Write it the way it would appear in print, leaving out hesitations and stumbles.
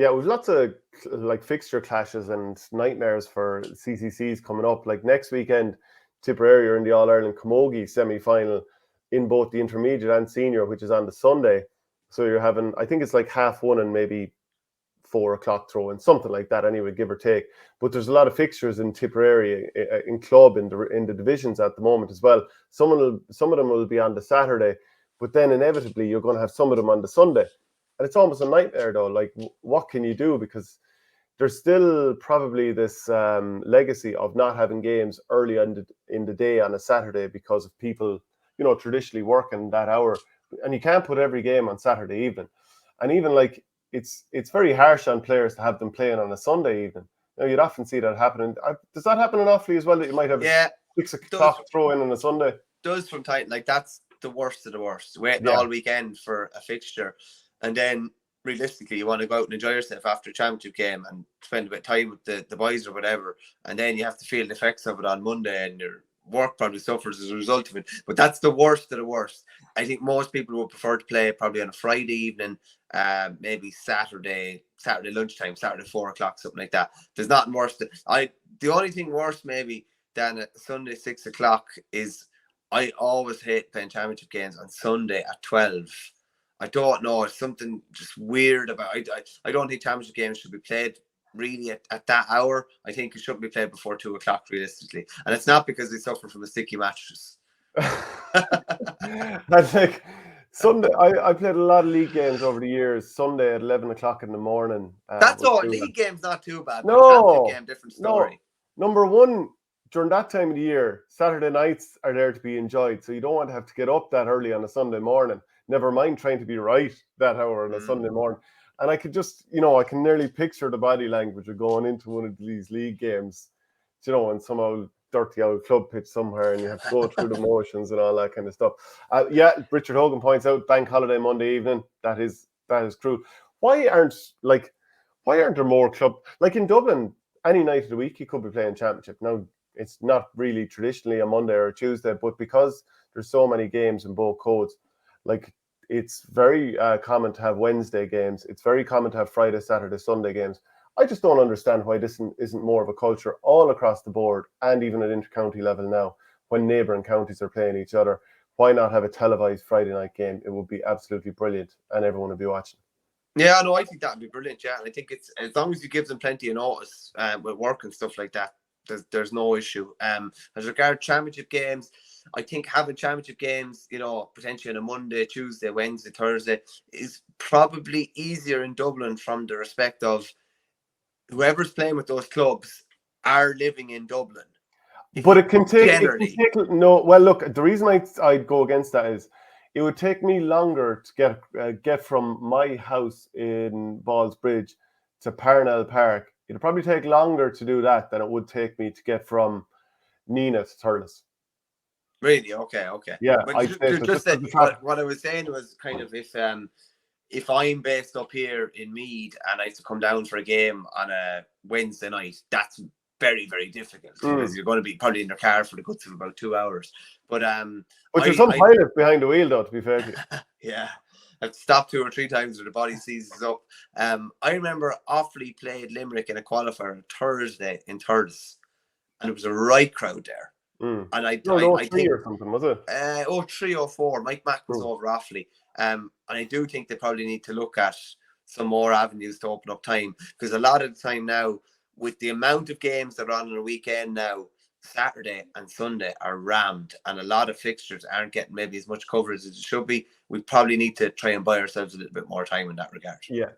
Yeah, we've lots of like fixture clashes and nightmares for CCCs coming up. Like next weekend, Tipperary are in the All Ireland Camogie semi-final in both the intermediate and senior, which is on the Sunday. So you're having, I think it's like 1:30 and maybe 4 o'clock throw and something like that. Anyway, give or take. But there's a lot of fixtures in Tipperary in club in the divisions at the moment as well. Some of them will be on the Saturday, but then inevitably you're going to have some of them on the Sunday. And it's almost a nightmare though. Like, what can you do? Because there's still probably this legacy of not having games early in the day on a Saturday because of people, traditionally working that hour. And you can't put every game on Saturday evening. And even like it's very harsh on players to have them playing on a Sunday evening. You'd often see that happening. Does that happen in Offaly as well? That you might have a 6 o'clock throw in on a Sunday. Does from time, like that's the worst of the worst. Waiting Yeah. all weekend for a fixture, and then realistically you want to go out and enjoy yourself after a championship game and spend a bit of time with the boys or whatever, and then you have to feel the effects of it on Monday, and your work probably suffers as a result of it. But that's the worst of the worst. I think most people would prefer to play probably on a Friday evening, maybe Saturday lunchtime, Saturday 4 o'clock, something like that. There's nothing worse. The only thing worse maybe than a Sunday 6 o'clock is I always hate playing championship games on Sunday at 12. I don't know. It's something just weird about it. I don't think championship games should be played really at that hour. I think it shouldn't be played before 2 o'clock realistically. And it's not because they suffer from a sticky mattress. I think Sunday, I played a lot of league games over the years. Sunday at 11 o'clock in the morning. That's all. League game's not too bad. No. Championship game, different story. No. Number one, during that time of the year, Saturday nights are there to be enjoyed. So you don't want to have to get up that early on a Sunday morning. Never mind trying to be right that hour on a Sunday morning. And I could just, I can nearly picture the body language of going into one of these league games, and somehow dirty old club pitch somewhere and you have to go through the motions and all that kind of stuff. Richard Hogan points out bank holiday Monday evening. That is true. Why aren't there more club, like in Dublin, any night of the week you could be playing championship. Now, it's not really traditionally a Monday or a Tuesday, but because there's so many games in both codes, like it's very common to have Wednesday games. It's very common to have Friday, Saturday, Sunday games. I just don't understand why this isn't more of a culture all across the board and even at inter-county level now when neighbouring counties are playing each other. Why not have a televised Friday night game? It would be absolutely brilliant and everyone would be watching. Yeah, no, I think that would be brilliant, yeah. And I think it's, as long as you give them plenty of notice with work and stuff like that, there's no issue. As regards championship games, I think having championship games, potentially on a Monday, Tuesday, Wednesday, Thursday is probably easier in Dublin from the respect of whoever's playing with those clubs are living in Dublin. But it can take no. Well, look, the reason I'd go against that is it would take me longer to get from my house in Ballsbridge to Parnell Park. It'd probably take longer to do that than it would take me to get from Nina to Thurles. Really? Okay. Yeah, but what I was saying was kind of if I'm based up here in Meath and I have to come down for a game on a Wednesday night, that's very, very difficult because you're going to be probably in your car for the guts of about 2 hours. But there's some pilot behind the wheel, though, to be fair to you. Yeah. I've stopped 2 or 3 times where the body seizes up. I remember Offaly played Limerick in a qualifier on Thursday in Thurles, and it was a right crowd there. And I think or something, was it? 3 or 4. Mike Mack was over Offaly. And I do think they probably need to look at some more avenues to open up time, because a lot of the time now, with the amount of games that are on a weekend now, Saturday and Sunday are rammed, and a lot of fixtures aren't getting maybe as much coverage as it should be. We probably need to try and buy ourselves a little bit more time in that regard. Yeah.